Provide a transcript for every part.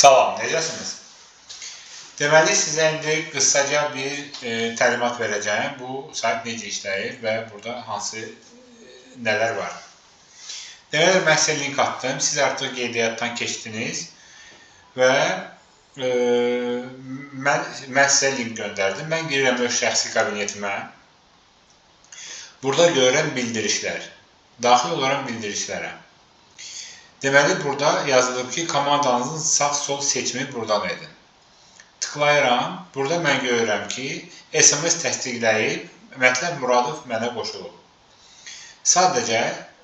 Salam, necəsiniz? Deməli, sizə indi qısaca bir təlimat verəcəyim. Bu sayt necə işləyir və burada hansı nələr var. Deməli, mən sizə link atdım. Siz artıq qeydiyyatdan keçdiniz və mən sizə link göndərdim. Mən girirəm öz şəxsi kabinetimə. Burada görürəm bildirişlər. Daxil olaram bildirişlərə. Deməli, burada yazılıb ki, komandanızın sağ-sol seçimi buradan edin. Tıklayıram. Burada mən görürəm ki, SMS təsdiqləyib, Mətləb Muradov mənə qoşulub. Sadəcə,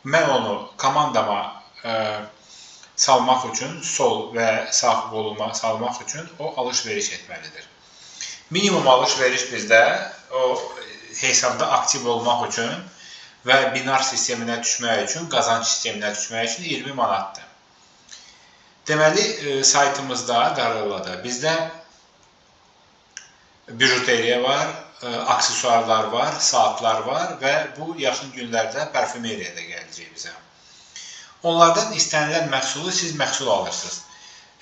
mən onu komandama salmaq üçün, sol və sağ qoluma salmaq üçün o alış-veriş etməlidir. Minimum alış-veriş bizdə o hesabda aktiv olmaq üçün və binar sisteminə düşmək üçün, qazanc sisteminə düşmək üçün 20 manatdır. Deməli, saytımızda, Qarolada, bizdə bijuteriya var, aksesuarlar var, saatlar var və bu yaxın günlərdə parfümeriya da gələcək bizə. Onlardan istənilən məhsulu siz məhsul alırsınız.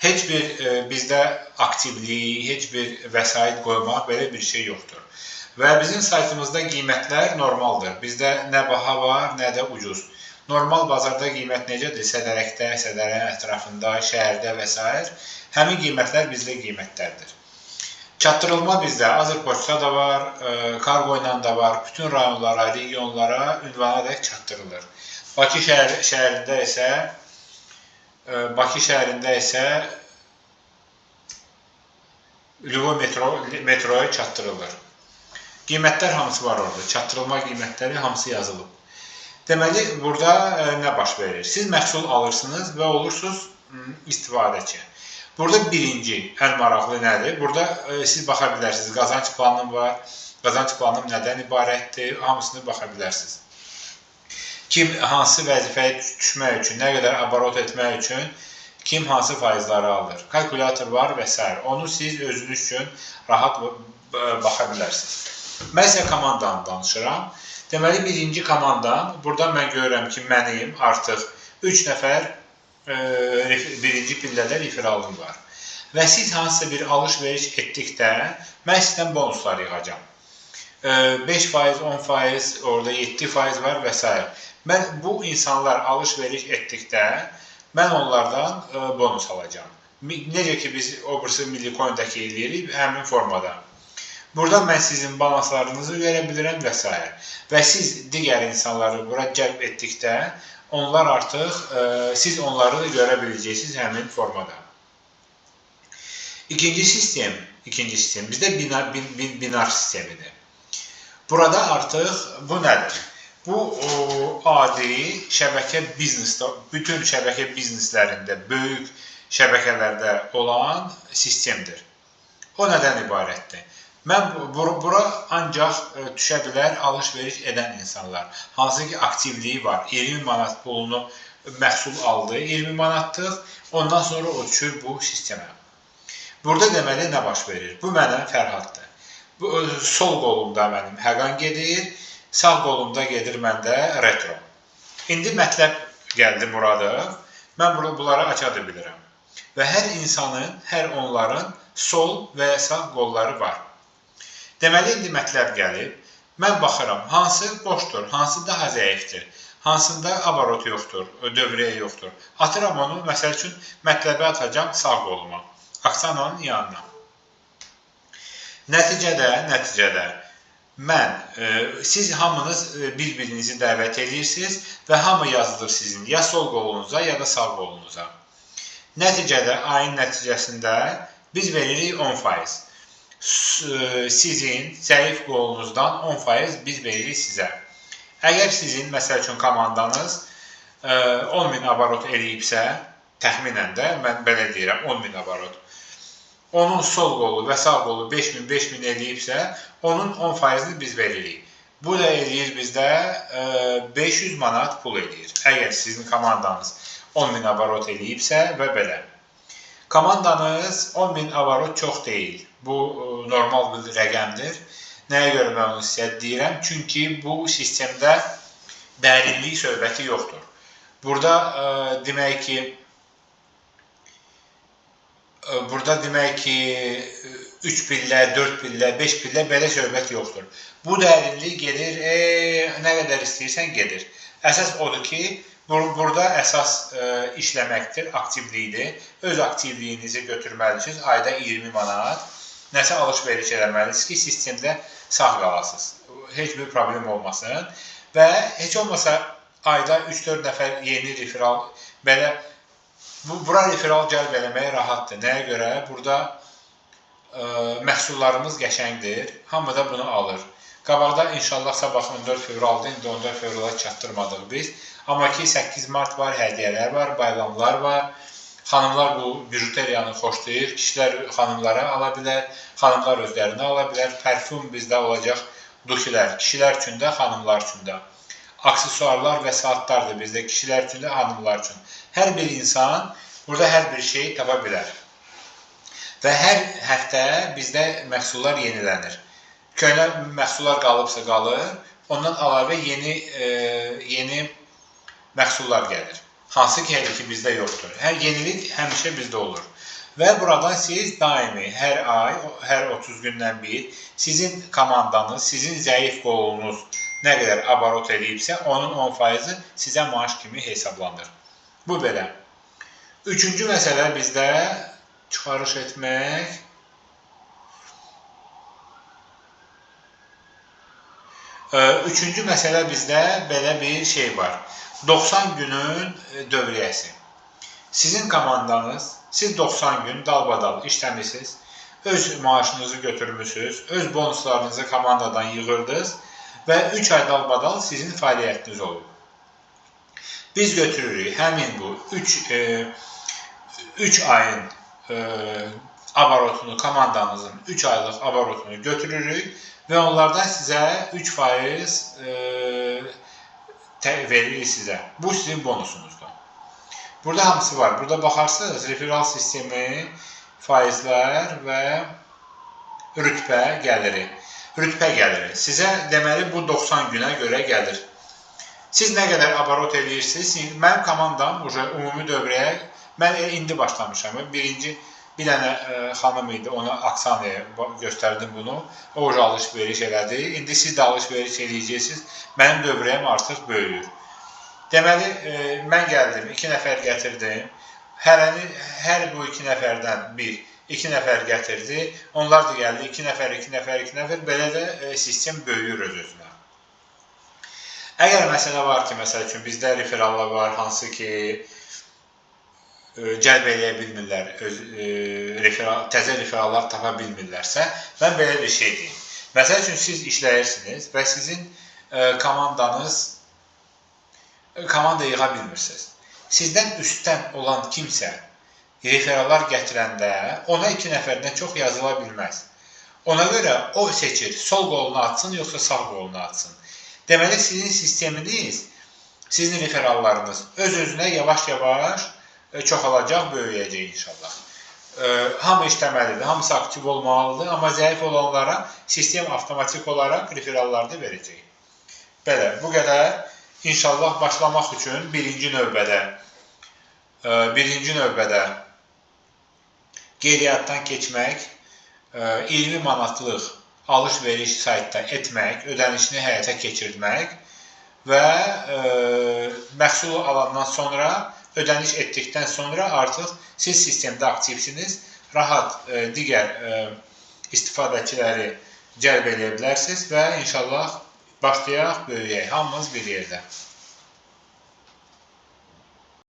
Heç bir bizdə aktivlik, heç bir vəsait qoymaq, belə bir şey yoxdur. Və bizim saytımızda qiymətlər normaldır. Bizdə nə baha var, nə də ucuz. Normal bazarda qiymət necədir? Sədərəkdə, sədərin ətrafında, şəhərdə və s. Həmin qiymətlər bizdə qiymətlərdir. Çatdırılma bizdə Azərpoçta da var, kargo ilə də var. Bütün rayonlara, regionlara, ünvana dək çatdırılır. Bakı şəhərində isə Lvov metroya çatdırılır. Qiymətlər hamısı var orada. Çatdırılma qiymətləri hamısı yazılıb. Deməli, burada nə baş verir? Siz məhsul alırsınız və olursunuz istifadəçi. Burada birinci, ən maraqlı nədir? Burada siz baxa bilərsiniz. Qazanc planım var. Qazanc planım nədən ibarətdir? Hamısını baxa bilərsiniz. Kim hansı vəzifəyə düşmək üçün, nə qədər abarot etmək üçün, kim hansı faizləri alır? Kalkulyator var və s. Onu siz özünüz üçün rahat baxa bilərsiniz. Mən sizə komandanı danışıram. Deməli, birinci komandam, burada mən görürəm ki, mənim artıq 3 nəfər birinci pillədə referalım var. Və siz hansısa bir alış-veriş etdikdə, mən sizdən bonuslar yığacam. 5%, 10%, orada 7% var və s. Mən bu insanlar alış-veriş etdikdə, mən onlardan bonus alacam. Necə ki, biz obrisi milli coin-dəki eləyirik, həmin formada. Burada mən sizin balanslarınızı görə bilirəm və s. Və siz digər insanları bura cəlb etdikdə, onlar artıq, siz onları da görə biləcəksiniz həmin formada. İkinci sistem bizdə binar sistemidir. Burada artıq bu nədir? Bu adi şəbəkə biznesdə, bütün şəbəkə bizneslərində, böyük şəbəkələrdə olan sistemdir. O nədən ibarətdir? Bura ancaq düşə bilər alış-veriş edən insanlar. Hansı ki, aktivliyi var. 20 manat pulunu məhsul aldı, 20 manatlıq, ondan sonra o düşür bu sistemə. Burada deməli nə baş verir? Bu mənə Fərhaddır. Sol qolumda mənim Həqan gedir, sağ qolumda gedir məndə Retro. İndi mətləb gəldi Muradov, mən bunları aça da bilirəm. Və hər insanın, hər onların sol və sağ qolları var. Deməli, indi mətləb gəlib, mən baxıram, hansı boşdur, hansı daha zəifdir, hansında abarot yoxdur, dövrəyə yoxdur. Atıram onu, məsəl üçün, mətləbi atacam sağ qoluma, aksananın yanına. Nəticədə, siz hamınız bir-birinizi dəvət edirsiniz və hamı yazılır sizin ya sol qolunuza, ya da sağ qolunuza. Nəticədə, ayın nəticəsində biz veririk 10%. Sizin zəif qolunuzdan 10% biz veririk sizə. Əgər sizin, məsəl üçün, komandanız 10.000 abarot eləyibsə, təxminən də, mən belə deyirəm, 10.000 abarot. Onun sol qolu və sağ qolu 5.000 eləyibsə, onun 10%-ni biz veririk. Bu da eləyir bizdə 500 manat pul eləyir. Əgər sizin komandanız 10.000 abarot eləyibsə və belə. Komandanız 10.000 abarot çox deyil. Bu normal bir rəqəmdir. Nəyə görə mən onu sizə deyirəm? Çünki bu sistemdə dərinlik söhbəti yoxdur. Burada demək ki, burada demək ki 3 pillə, 4 pillə, 5 pillə belə söhbət yoxdur. Bu dərinlik gedir, nə qədər istəyirsən gedir. Əsas odur ki, burada əsas işləməkdir, aktivlikdir. Öz aktivliyinizi götürməlisiniz, ayda 20 manat. Nəsə alış-veriş eləməlisiniz ki, sistemdə sağ qalasınız. Heç bir problem olmasın. Və heç olmasa ayda 3-4 nəfər yeni referal, belə bura referal cəlb eləməyə rahatdır. Nəyə görə? Burada məhsullarımız qəşəngdir. Hamı da bunu alır. Qabaqda inşallah sabah 14 fevraldır, indi 14 fevrala çatdırmadıq biz. Amma ki 8 mart var, hədiyyələr var, bayramlar var. Xanımlar bu bijuteriyanı xoşlayır, kişilər xanımlara ala bilər, xanımlar özlərinə ala bilər. Parfüm bizdə olacaq dukilər, kişilər üçün də, xanımlar üçün də. Aksesuarlar və saatlardır bizdə kişilər üçün də, xanımlar üçün. Hər bir insan burada hər bir şey tapa bilər. Və hər həftə bizdə məhsullar yenilənir. Köhnə məhsullar qalıbsa qalır, ondan əlavə yeni məhsullar gəlir. Hansı ki, hələ ki bizdə yoxdur. Hər yenilik həmişə bizdə olur. Və buradan siz daimi hər ay, hər 30 gündən bir sizin komandanız, sizin zəif qolunuz nə qədər abarot edibsə, onun 10%-i sizə maaş kimi hesablanır. Bu belə. Üçüncü məsələ bizdə çıxarış etmək. Üçüncü məsələ bizdə belə bir şey var. 90 günün dövriyyəsi. Sizin komandanız, siz 90 gün dalbadal işləmişsiniz, öz maaşınızı götürmüşsünüz, öz bonuslarınızı komandadan yığırdınız və 3 ay dalbadal sizin fəaliyyətiniz olur. Biz götürürük həmin bu 3 ayın abarotunu, komandanızın 3 aylıq abarotunu götürürük və onlardan sizə 3% veririk sizə. Bu sizin bonusunuzdur. Burada hamısı var. Burada baxarsınız, referal sistemi, faizlər və rütbə gəliri. Rütbə gəliri. Sizə deməli bu 90 günə görə gəlir. Siz nə qədər abarot edirsiniz, mənim komandam ümumi dövrəyə, mən indi başlamışam. Bir dənə xanım idi, ona Aksanaya göstərdim bunu. O alış-veriş elədi. İndi siz də alış-veriş eləyəcəksiniz. Mənim dövrəyim artıq böyüyür. Deməli, mən gəldim, 2 nəfər gətirdim. Hər bu 2 nəfərdən 2 nəfər gətirdi. Onlar da gəldi, 2 nəfər, 2 nəfər, 2 nəfər. Belə də sistem böyüyür öz-özünə. Əgər məsələ var ki, məsəl üçün bizdə referallar var, hansı ki cəlb eləyə bilmirlər, təzə referallar tapa bilmirlərsə, mən belə bir şey deyim. Məsəl üçün siz işləyirsiniz və sizin komandanız komanda yığa bilmirsiniz. Sizdən üstdən olan kimsə referallar gətirəndə ona 2 nəfərdən çox yazıla bilməz. Ona görə o seçir, sol qolunu atsın, yoxsa sağ qolunu atsın. Deməli, sizin sisteminiz, sizin referallarınız öz-özünə yavaş-yavaş çoxalacaq, böyüyəcək inşallah. Hamı işləməlidir, hamısı aktiv olmalıdır, amma zəif olanlara sistem avtomatik olaraq referallarda verəcək. Belə, bu qədər. İnşallah başlamaq üçün birinci növbədə qeydiyyatdan keçmək, 20 manatlıq alış-veriş saytda etmək, ödənişini həyata keçirmək və məhsulu alandan sonra, ödəniş etdikdən sonra artıq siz sistemdə aktivsiniz, rahat digər istifadəçiləri cəlb edə bilərsiniz və inşallah başlayaq, böyüyək, hamımız bir yerdə.